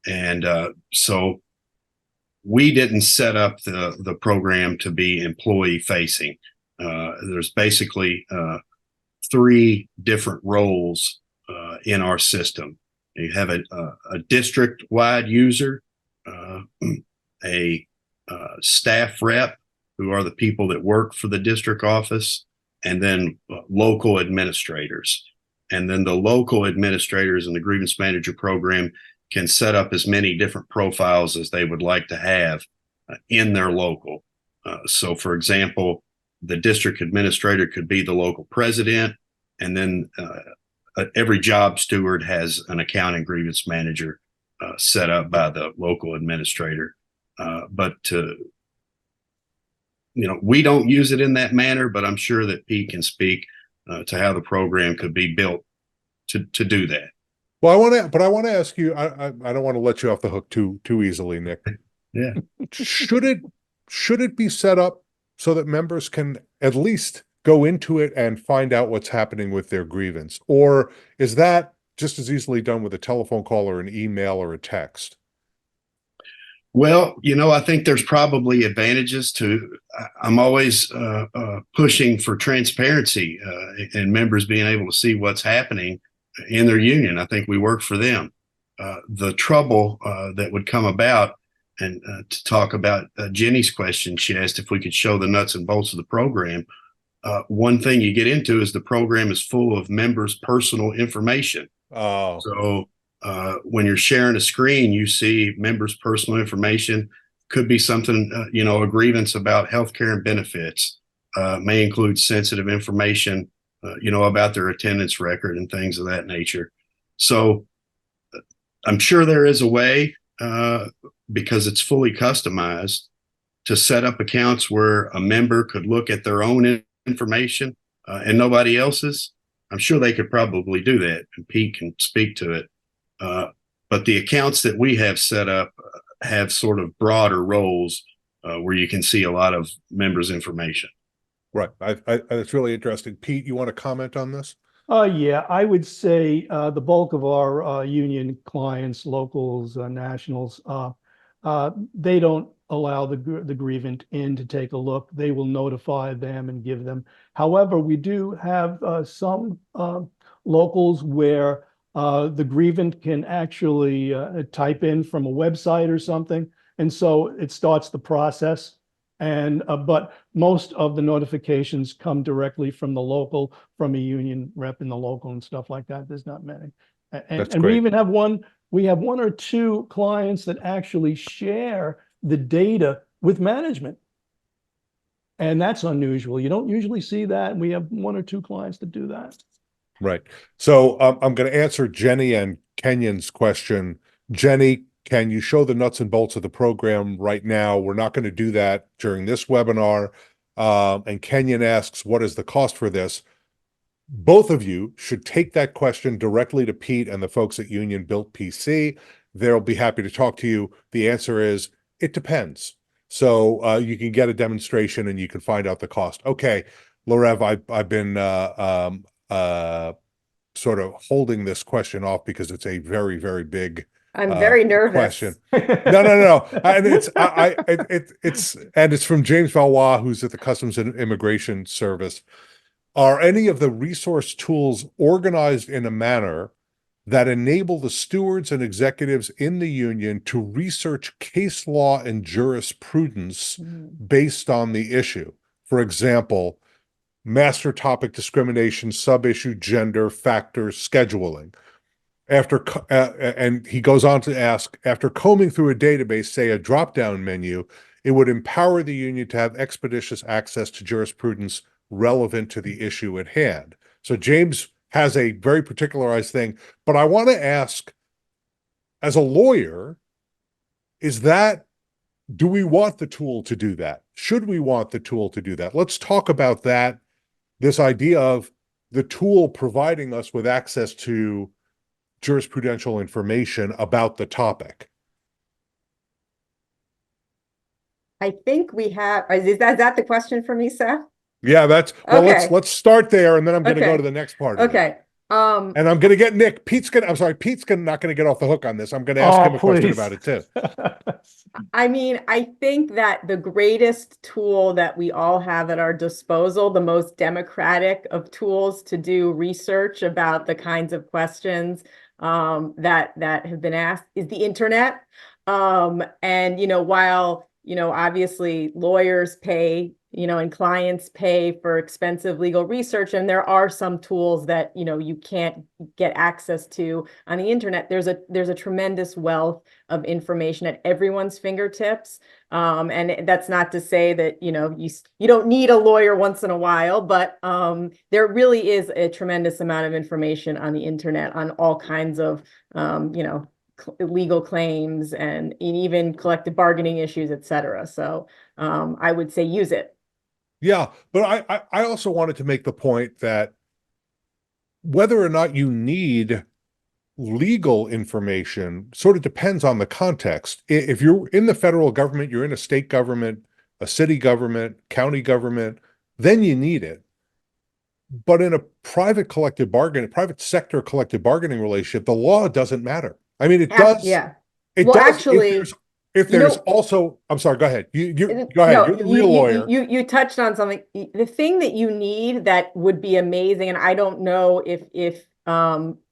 And so we didn't set up the program to be employee facing. There's basically 3 different roles in our system. You have a district-wide user, a staff rep, who are the people that work for the district office, and then local administrators. And then the local administrators in the Grievance Manager program can set up as many different profiles as they would like to have in their local. So, for example, the district administrator could be the local president, and then every job steward has an accounting grievance manager set up by the local administrator. But we don't use it in that manner, but I'm sure that Pete can speak to how the program could be built to do that. Well, I want to ask you, I don't want to let you off the hook too easily, Nick. Yeah. Should it be set up so that members can at least go into it and find out what's happening with their grievance? Or is that just as easily done with a telephone call or an email or a text? Well, I think there's probably advantages to, I'm always pushing for transparency and members being able to see what's happening in their union. I think we work for them. The trouble that would come about, and to talk about Jenny's question, she asked if we could show the nuts and bolts of the program. One thing you get into is the program is full of members' personal information. So when you're sharing a screen, you see members' personal information, could be something, a grievance about healthcare and benefits, may include sensitive information, about their attendance record and things of that nature. So I'm sure there is a way, because it's fully customized, to set up accounts where a member could look at their own information and nobody else's. I'm sure they could probably do that, and Pete can speak to it. But the accounts that we have set up have sort of broader roles where you can see a lot of members' information. Right. It's really interesting. Pete, you want to comment on this? Yeah, I would say the bulk of our union clients, locals, nationals, they don't allow the grievant in to take a look. They will notify them and give them. However, we do have some locals where the grievant can actually type in from a website or something, and so it starts the process. And but most of the notifications come directly from the local, from a union rep in the local and stuff like that. There's not many. That's And great. we even have we have one or two clients that actually share the data with management. And that's unusual. You don't usually see that. And we have one or two clients that do that. Right. So I'm going to answer Jenny and Kenyon's question. Jenny, can you show the nuts and bolts of the program right now? We're not going to do that during this webinar. And Kenyon asks, what is the cost for this? Both of you should take that question directly to Pete and the folks at Union Built PC. They'll be happy to talk to you. The answer is, it depends. So you can get a demonstration and you can find out the cost. Okay, Laureve, I've been sort of holding this question off because it's a very, very big I'm very nervous. question. No. And it's from James Valois, who's at the Customs and Immigration Service. Are any of the resource tools organized in a manner that enable the stewards and executives in the union to research case law and jurisprudence based on the issue? For example, master topic discrimination, sub-issue gender, factors, scheduling. And he goes on to ask, after combing through a database, say a drop-down menu, it would empower the union to have expeditious access to jurisprudence relevant to the issue at hand. So James has a very particularized thing, but I want to ask, as a lawyer, do we want the tool to do that? Should we want the tool to do that? Let's talk about that, this idea of the tool providing us with access to jurisprudential information about the topic. I think we have, is that the question for me, Seth? Yeah, Okay. let's start there, and then I'm going to go Okay. to the next part of it. Okay. And I'm going to get Nick. Pete's not going to get off the hook on this. I'm going to ask him a question about it too. I mean, I think that the greatest tool that we all have at our disposal, the most democratic of tools to do research about the kinds of questions that have been asked, is the internet. And while obviously lawyers pay, and clients pay for expensive legal research, and there are some tools that you can't get access to on the internet, there's a tremendous wealth of information at everyone's fingertips. And that's not to say that you don't need a lawyer once in a while, but there really is a tremendous amount of information on the internet on all kinds of legal claims and even collective bargaining issues, et cetera. So I would say use it. Yeah, but I also wanted to make the point that whether or not you need legal information sort of depends on the context. If you're in the federal government, you're in a state government, a city government, county government, then you need it. But in a private sector collective bargaining relationship, the law doesn't matter. I mean, it does. Yeah. It well, does. Actually, if there's also, I'm sorry, go ahead. You go ahead. No, You're the real lawyer. You touched on something. The thing that you need that would be amazing, and I don't know if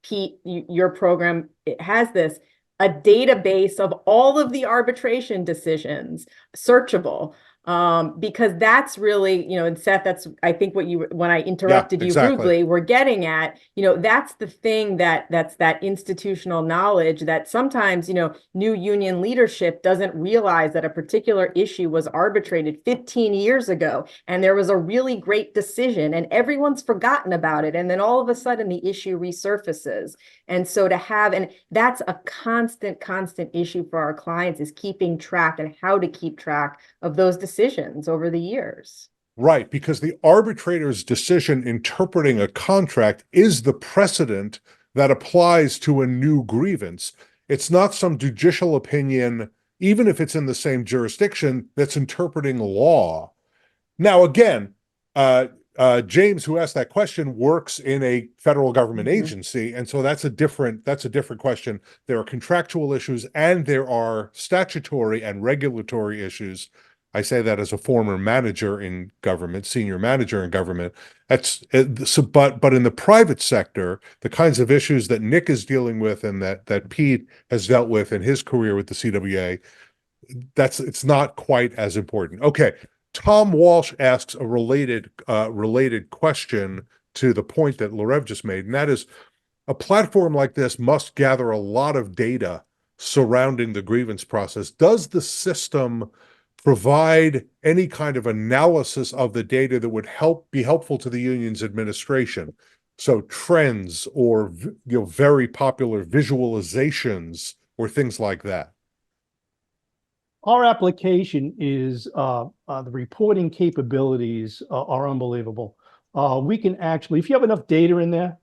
Pete, your program has this, a database of all of the arbitration decisions, searchable. Because that's really, and Seth, that's, I think what you, when I interrupted you exactly. rudely, we're getting at, that's the thing that's that institutional knowledge that sometimes, new union leadership doesn't realize that a particular issue was arbitrated 15 years ago, and there was a really great decision, and everyone's forgotten about it. And then all of a sudden the issue resurfaces. And so and that's a constant issue for our clients, is keeping track and how to keep track of those decisions over the years. Right, because the arbitrator's decision interpreting a contract is the precedent that applies to a new grievance. It's not some judicial opinion, even if it's in the same jurisdiction, that's interpreting law. Now, again, James, who asked that question, works in a federal government agency, and so that's a different question. There are contractual issues and there are statutory and regulatory issues. I say that as a former manager in government, senior manager in government. But in the private sector, the kinds of issues that Nick is dealing with and that Pete has dealt with in his career with the CWA, it's not quite as important. Okay. Tom Walsh asks a related question to the point that Laureve just made, and that is, a platform like this must gather a lot of data surrounding the grievance process. Does the system provide any kind of analysis of the data that would be helpful to the union's administration? So trends or very popular visualizations or things like that. Our application is the reporting capabilities are unbelievable. We can actually, if you have enough data in there,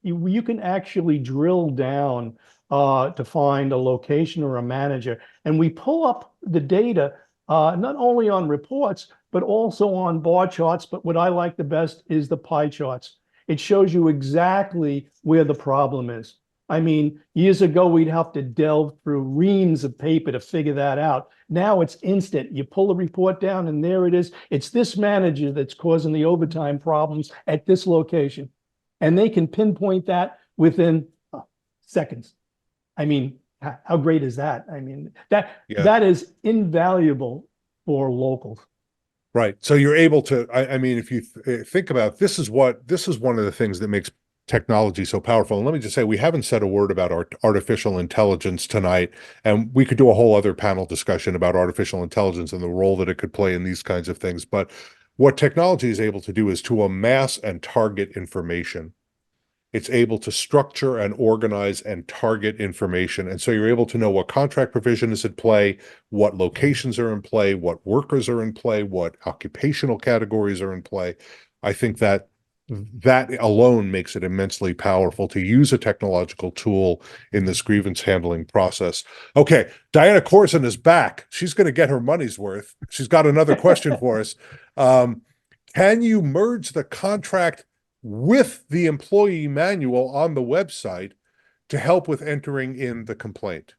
you can actually drill down to find a location or a manager. And we pull up the data not only on reports, but also on bar charts. But what I like the best is the pie charts. It shows you exactly where the problem is. I mean, years ago, we'd have to delve through reams of paper to figure that out. Now it's instant. You pull the report down and there it is. It's this manager that's causing the overtime problems at this location. And they can pinpoint that within seconds. I mean, how great is that? I mean, that is invaluable for locals. Right. So you're able to, I mean, if you think about it, this is one of the things that makes technology so powerful. And let me just say, we haven't said a word about artificial intelligence tonight, and we could do a whole other panel discussion about artificial intelligence and the role that it could play in these kinds of things. But what technology is able to do is to amass and target information. It's able to structure and organize and target information. And so you're able to know what contract provision is at play, what locations are in play, what workers are in play, what occupational categories are in play. I think that alone makes it immensely powerful to use a technological tool in this grievance handling process. Okay, Diana Corson is back. She's going to get her money's worth. She's got another question for us. Can you merge the contract with the employee manual on the website to help with entering in the complaint?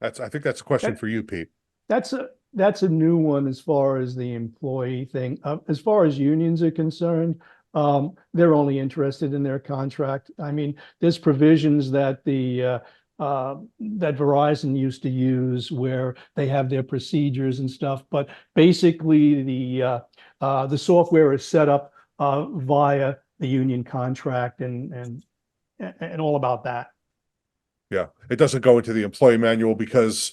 I think that's a question for you, Pete. That's a new one as far as the employee thing. As far as unions are concerned, they're only interested in their contract. I mean, there's provisions that that Verizon used to use where they have their procedures and stuff, but basically the software is set up via the union contract and all about that. Yeah, it doesn't go into the employee manual because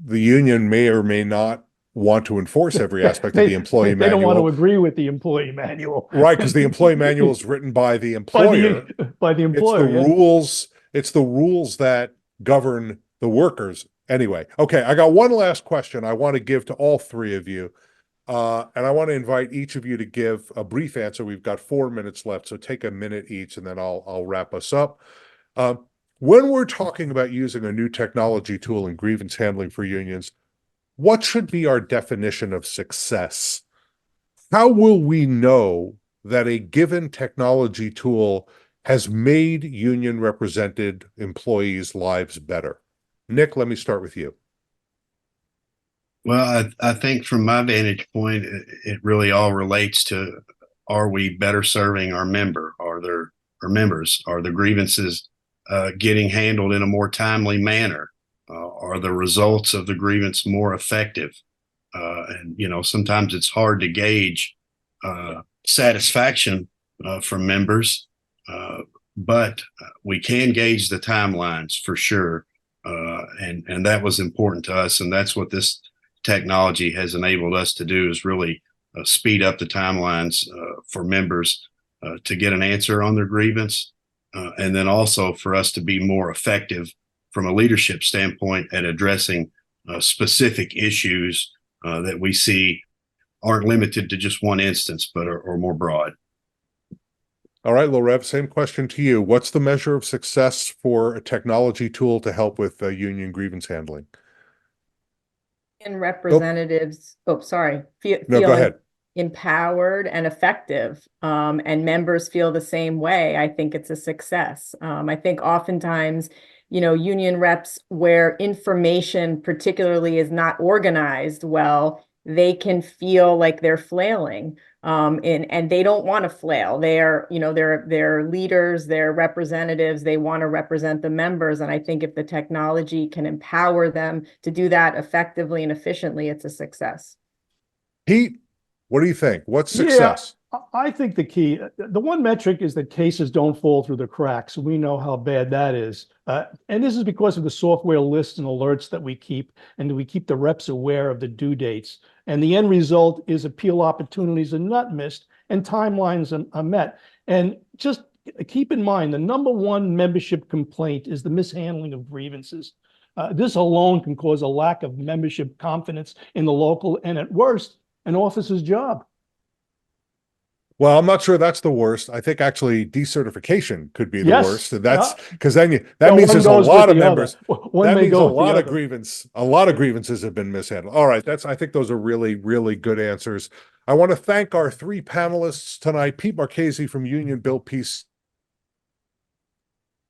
the union may or may not want to enforce every aspect of the employee manual. They don't want to agree with the employee manual. Right, because the employee manual is written by the employer. By the employer. It's the rules that govern the workers. Anyway, okay, I got one last question I want to give to all three of you. And I want to invite each of you to give a brief answer. We've got 4 minutes left, so take a minute each, and then I'll wrap us up. When we're talking about using a new technology tool in grievance handling for unions, what should be our definition of success? How will we know that a given technology tool has made union represented employees' lives better? Nick, let me start with you. Well, I think from my vantage point, it really all relates to, are we better serving our members? Are the grievances getting handled in a more timely manner? Are the results of the grievance more effective? And, you know, sometimes it's hard to gauge satisfaction from members, but we can gauge the timelines for sure. And that was important to us. And that's what this technology has enabled us to do, is really speed up the timelines for members to get an answer on their grievance. And then also for us to be more effective from a leadership standpoint at addressing specific issues that we see aren't limited to just one instance, but are more broad. All right, Laureve, same question to you. What's the measure of success for a technology tool to help with union grievance handling? And representatives, sorry, No, go feel ahead. empowered and effective, and members feel the same way, I think it's a success. I think oftentimes, you know, union reps where information particularly is not organized well, they can feel like they're flailing. And they don't want to flail. They're, you know, they're leaders, they're representatives, they want to represent the members. And I think if the technology can empower them to do that effectively and efficiently, it's a success. Pete, what do you think? What's success? I think the key, the one metric is that cases don't fall through the cracks. We know how bad that is. And this is because of the software lists and alerts that we keep, and we keep the reps aware of the due dates. And the end result is appeal opportunities are not missed and timelines are met. And just keep in mind, the number one membership complaint is the mishandling of grievances. This alone can cause a lack of membership confidence in the local, and at worst, an officer's job. Well, I'm not sure that's the worst. I think actually decertification could be the Yes. worst. And that's because then that means one there's a goes lot with of the members. other. One That may means go a with the lot of other. a lot of grievances have been mishandled. All right. I think those are really, really good answers. I want to thank our three panelists tonight: Pete Marchese from Union Bill Peace,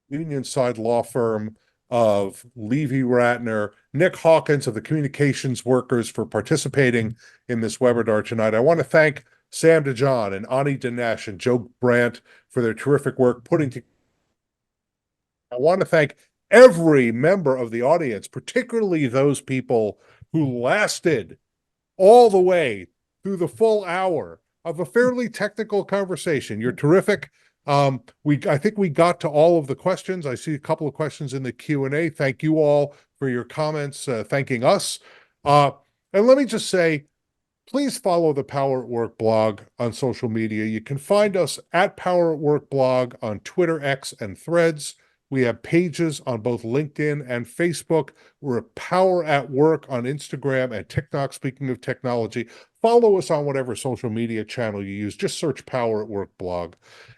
Union Side Law Firm of Levy Ratner, Nick Hawkins of the Communications Workers, for participating in this webinar tonight. I want to thank Sam DeJohn and Ani Dinesh and Joe Brandt for their terrific work putting together. I want to thank every member of the audience, particularly those people who lasted all the way through the full hour of a fairly technical conversation. You're terrific. I think we got to all of the questions. I see a couple of questions in the Q&A. Thank you all for your comments, thanking us. And let me just say, please follow the Power at Work blog on social media. You can find us at Power at Work blog on Twitter, X, and Threads. We have pages on both LinkedIn and Facebook. We're at Power at Work on Instagram and TikTok. Speaking of technology, follow us on whatever social media channel you use. Just search Power at Work blog.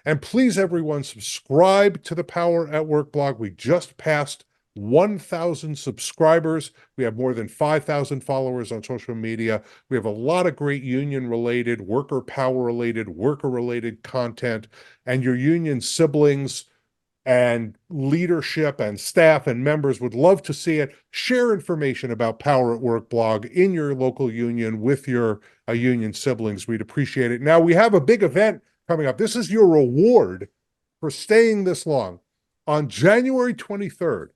And please, everyone, subscribe to the Power at Work blog. We just passed 1,000 subscribers. We have more than 5,000 followers on social media. We have a lot of great union-related, worker power-related, worker-related content, and your union siblings and leadership and staff and members would love to see it. Share information about Power at Work blog in your local union with your union siblings. We'd appreciate it. Now, we have a big event coming up. This is your reward for staying this long. On January 23rd,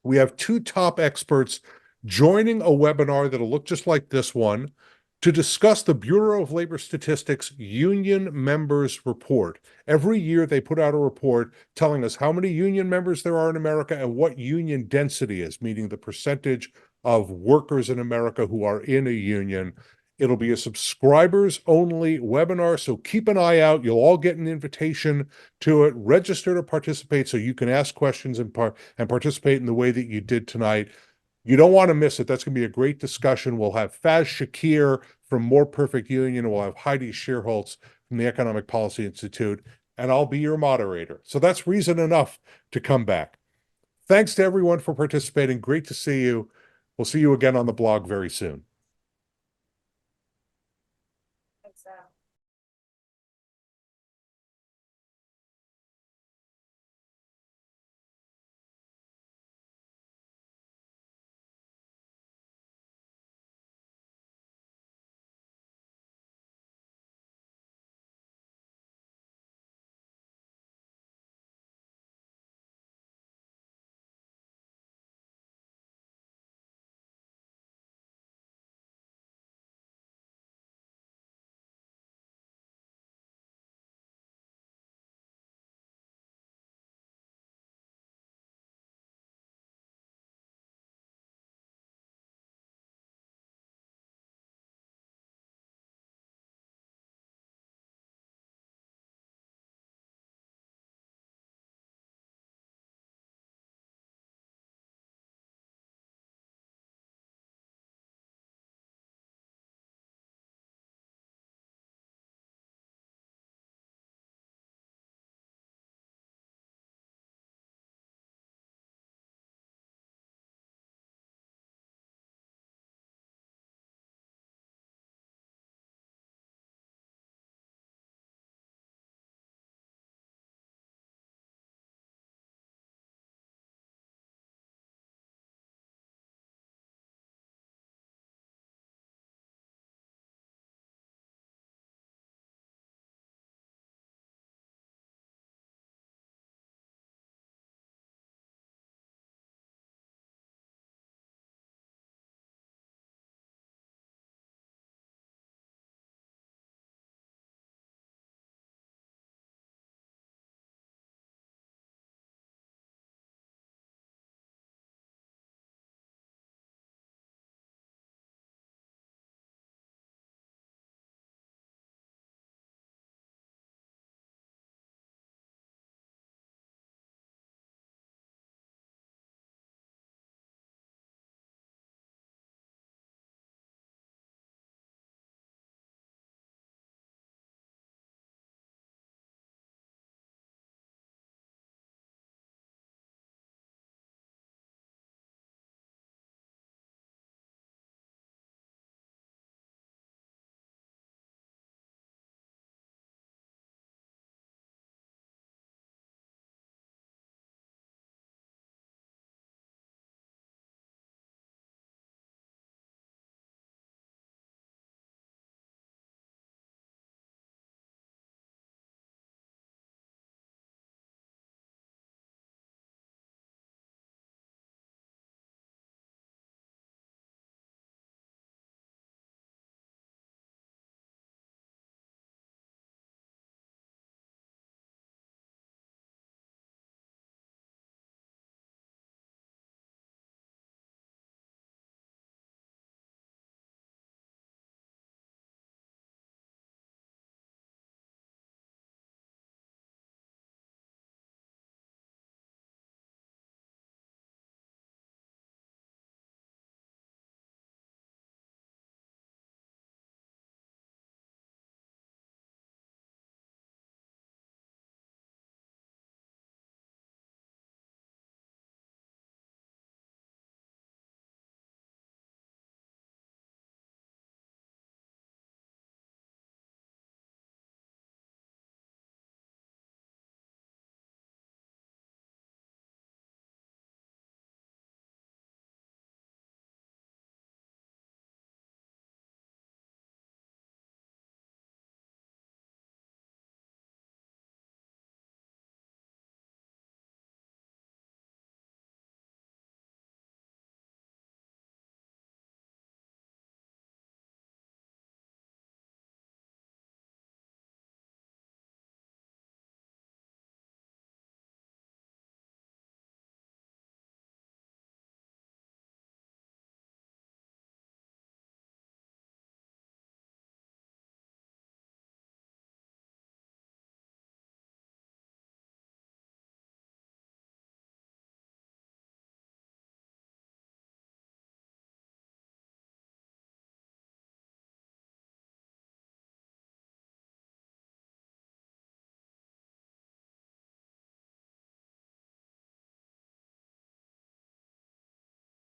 we have two top experts joining a webinar that'll look just like this one to discuss the Bureau of Labor Statistics Union Members Report. Every year they put out a report telling us how many union members there are in America and what union density is, meaning the percentage of workers in America who are in a union. It'll be a subscribers-only webinar, so keep an eye out. You'll all get an invitation to it. Register to participate so you can ask questions and participate in the way that you did tonight. You don't want to miss it. That's going to be a great discussion. We'll have Faz Shakir from More Perfect Union, and we'll have Heidi Shearholtz from the Economic Policy Institute, and I'll be your moderator. So that's reason enough to come back. Thanks to everyone for participating. Great to see you. We'll see you again on the blog very soon.